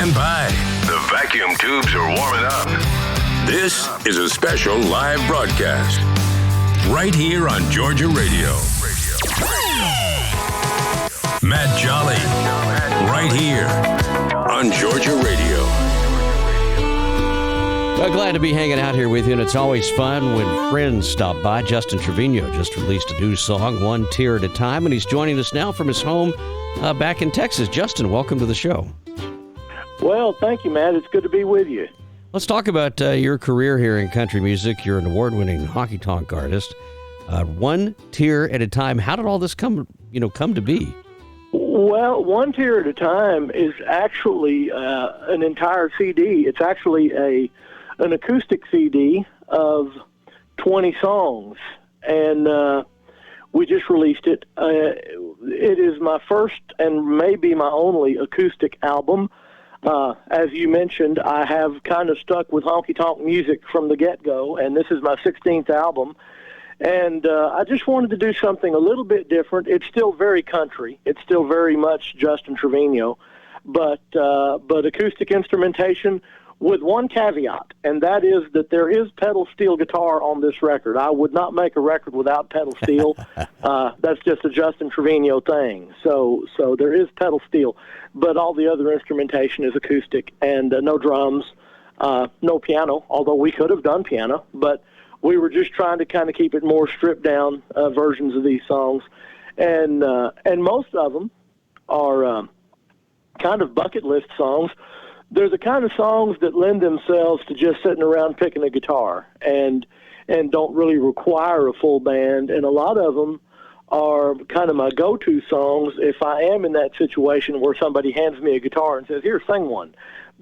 Stand by. The vacuum tubes are warming up. This is a special live broadcast right here on Georgia Radio. Matt Jolley, right here on Georgia Radio. Well, glad to be hanging out here with you, and it's always fun when friends stop by. Justin Trevino just released a new song, One Tear at a Time, and he's joining us now from his home back in Texas. Justin, welcome to the show. Well, thank you, Matt. It's good to be with you. Let's talk about your career here in country music. You're an award-winning honky-tonk artist. One Tear at a Time. How did all this come to be? Well, One Tear at a Time is actually an entire CD. It's actually an acoustic CD of 20 songs, and we just released it. It is my first and maybe my only acoustic album. As you mentioned, I have kind of stuck with honky-tonk music from the get-go, and this is my 16th album. And I just wanted to do something a little bit different. It's still very country. It's still very much Justin Trevino, but acoustic instrumentation with one caveat, and that is that there is pedal steel guitar on this record. I would not make a record without pedal steel. That's just a Justin Trevino thing. So there is pedal steel, but all the other instrumentation is acoustic, and no drums, no piano, although we could have done piano, but we were just trying to kind of keep it more stripped down versions of these songs. And most of them are kind of bucket list songs. They're the kind of songs that lend themselves to just sitting around picking a guitar and don't really require a full band. And a lot of them are kind of my go-to songs if I am in that situation where somebody hands me a guitar and says, "Here, sing one."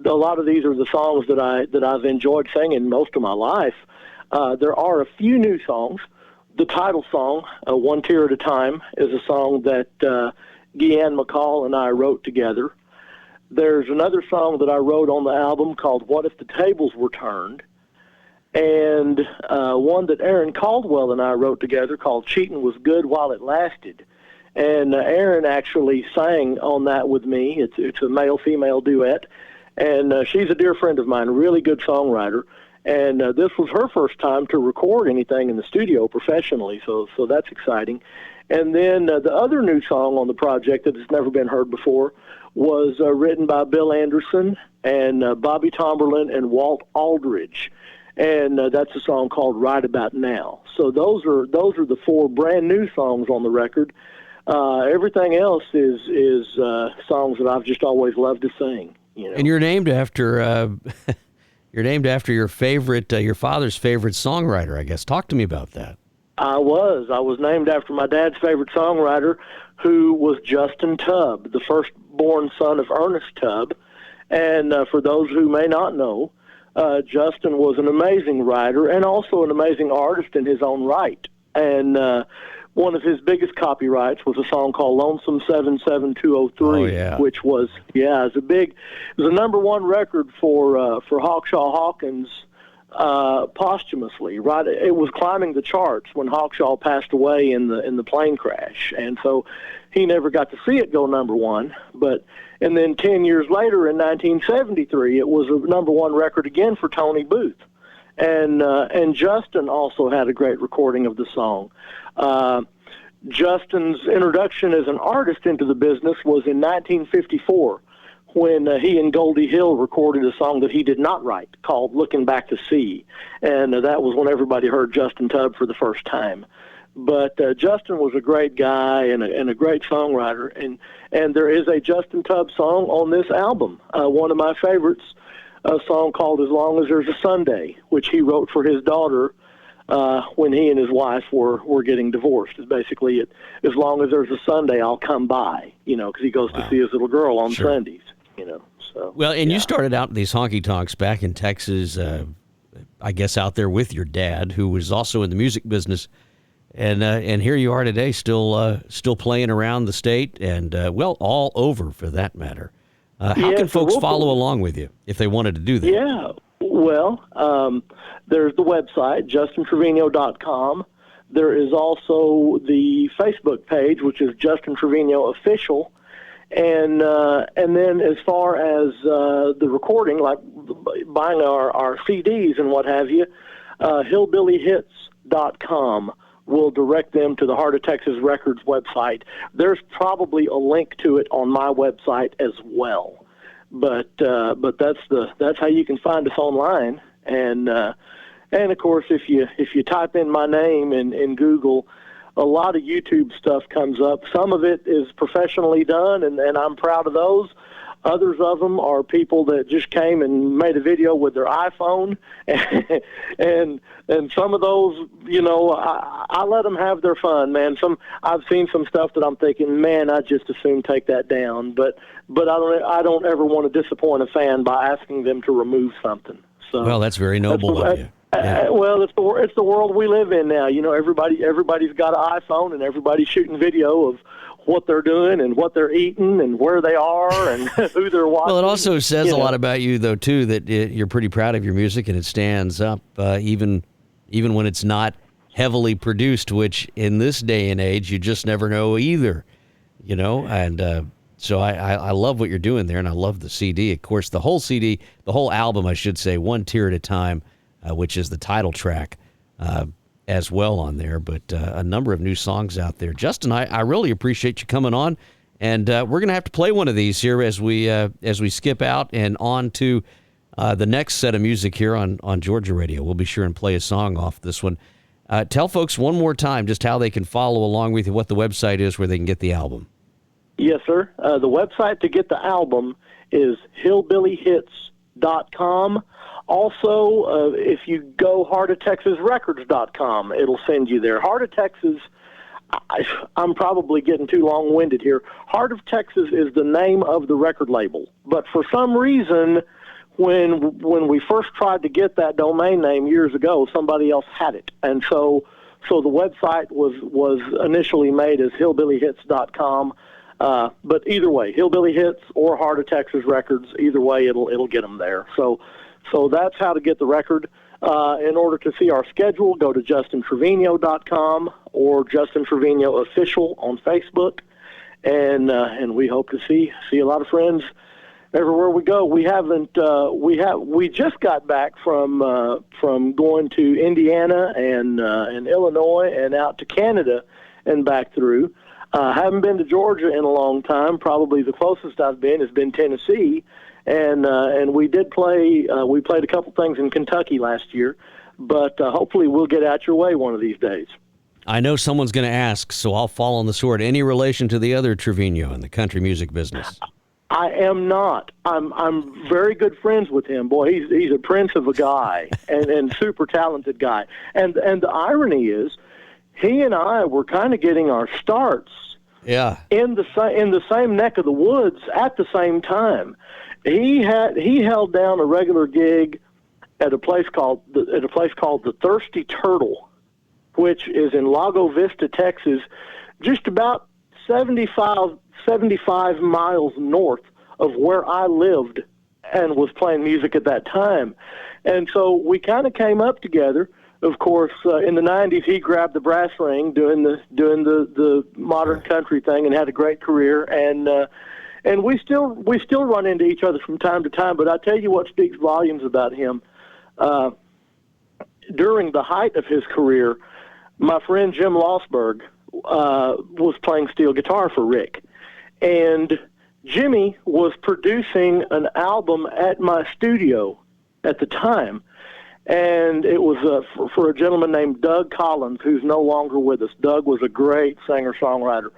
A lot of these are the songs that I've enjoyed singing most of my life. There are a few new songs. The title song, One Tear at a Time, is a song that Deanne McCall and I wrote together. There's another song that I wrote on the album called What If the Tables Were Turned, and one that Aaron Caldwell and I wrote together called Cheatin' Was Good While It Lasted. And Aaron actually sang on that with me. It's a male-female duet, and she's a dear friend of mine, a really good songwriter. And this was her first time to record anything in the studio professionally, so that's exciting. And then the other new song on the project that has never been heard before was written by Bill Anderson and Bobby Tomberlin and Walt Aldridge, and that's a song called Right About Now. So those are the four brand new songs on the record. Everything else is songs that I've just always loved to sing. You know? And you're named after your favorite, your father's favorite songwriter, I guess. Talk to me about that. I was named after my dad's favorite songwriter, who was Justin Tubb, the firstborn son of Ernest Tubb. And for those who may not know, Justin was an amazing writer and also an amazing artist in his own right. And one of his biggest copyrights was a song called Lonesome 77203, which was, it was a number one record for Hawkshaw Hawkins posthumously. Right, it was climbing the charts when Hawkshaw passed away in the plane crash, and so he never got to see it go number one. And then 10 years later, in 1973, it was a number one record again for Tony Booth, and Justin also had a great recording of the song. Justin's introduction as an artist into the business was in 1954. When he and Goldie Hill recorded a song that he did not write called Looking Back to Sea. And that was when everybody heard Justin Tubb for the first time. But Justin was a great guy and a great songwriter. And there is a Justin Tubb song on this album, one of my favorites, a song called As Long as There's a Sunday, which he wrote for his daughter when he and his wife were getting divorced. It's basically, as long as there's a Sunday, I'll come by, because he goes to see his little girl on Sundays. Well, and you started out in these honky-tonks back in Texas, I guess out there with your dad, who was also in the music business, and here you are today, still playing around the state and all over for that matter. How can folks follow along with you if they wanted to do that? Yeah, well, there's the website justintrevino.com. There is also the Facebook page, which is Justin Trevino Official. And then as far as the recording, like buying our CDs and what have you, hillbillyhits.com will direct them to the Heart of Texas Records website. There's probably a link to it on my website as well. But that's how you can find us online. And of course, if you type in my name in Google, a lot of YouTube stuff comes up. Some of it is professionally done, and I'm proud of those. Others of them are people that just came and made a video with their iPhone, and some of those, I let them have their fun, man. I've seen some stuff that I'm thinking, man, I just as soon take that down. But I don't ever want to disappoint a fan by asking them to remove something. So well, that's very noble of you. Yeah. Well, it's the world we live in now. Everybody's got an iPhone, and everybody's shooting video of what they're doing and what they're eating and where they are and who they're watching. Well, it also says a lot about you, though, too, that you're pretty proud of your music and it stands up even when it's not heavily produced, which in this day and age you just never know either. And so I love what you're doing there, and I love the CD. Of course, the whole CD, the whole album, I should say, One Tear at a Time, which is the title track as well on there, but a number of new songs out there. Justin, I really appreciate you coming on, and we're going to have to play one of these here as we skip out and on to the next set of music here on Georgia Radio. We'll be sure and play a song off this one. Tell folks one more time just how they can follow along with you, what the website is where they can get the album. Yes, sir. The website to get the album is hillbillyhits.com. Also, if you go heartoftexasrecords.com, it'll send you there. Heart of Texas, I'm probably getting too long-winded here. Heart of Texas is the name of the record label. But for some reason, when we first tried to get that domain name years ago, somebody else had it. And so the website was initially made as hillbillyhits.com. But either way, Hillbilly Hits or Heart of Texas Records, either way, it'll get them there. So that's how to get the record. In order to see our schedule, go to justintrevino.com or Justin Trevino Official on Facebook, and we hope to see a lot of friends everywhere we go. We just got back from going to Indiana and Illinois and out to Canada and back through. I haven't been to Georgia in a long time. Probably the closest I've been has been Tennessee. And we did play. We played a couple things in Kentucky last year, but hopefully we'll get out your way one of these days. I know someone's going to ask, so I'll fall on the sword. Any relation to the other Trevino in the country music business? I am not. I'm very good friends with him. Boy, he's a prince of a guy and super talented guy. And the irony is, he and I were kind of getting our starts. Yeah. In the same neck of the woods at the same time. He held down a regular gig at a place called the Thirsty Turtle, which is in Lago Vista, Texas, just about 75 miles north of where I lived and was playing music at that time. And so we kind of came up together. Of course, in the 90s, he grabbed the brass ring doing the modern country thing and had a great career. And we still run into each other from time to time. But I tell you what speaks volumes about him. During the height of his career, my friend Jim Lossberg was playing steel guitar for Rick. And Jimmy was producing an album at my studio at the time. And it was for a gentleman named Doug Collins, who's no longer with us. Doug was a great singer-songwriter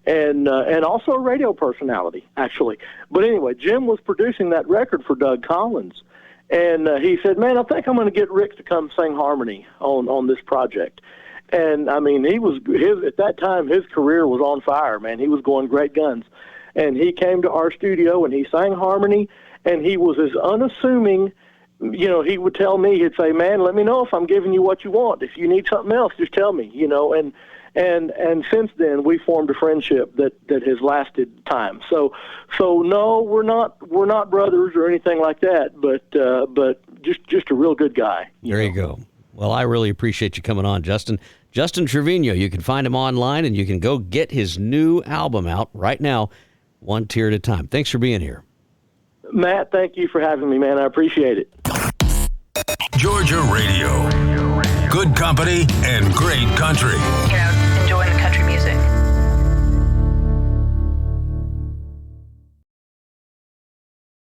and also a radio personality, actually. But anyway, Jim was producing that record for Doug Collins. And he said, man, I think I'm going to get Rick to come sing harmony on this project. And, I mean, at that time, his career was on fire, man. He was going great guns. And he came to our studio, and he sang harmony, and he was as unassuming. You know, he would tell me, he'd say, man, let me know if I'm giving you what you want. If you need something else, just tell me, you know. And since then, we formed a friendship that has lasted time. So no, we're not brothers or anything like that, but just a real good guy. There you go. Well, I really appreciate you coming on, Justin. Justin Trevino, you can find him online, and you can go get his new album out right now. one tier at a time. Thanks for being here. Matt, thank you for having me, man. I appreciate it. Georgia Radio. Good company and great country.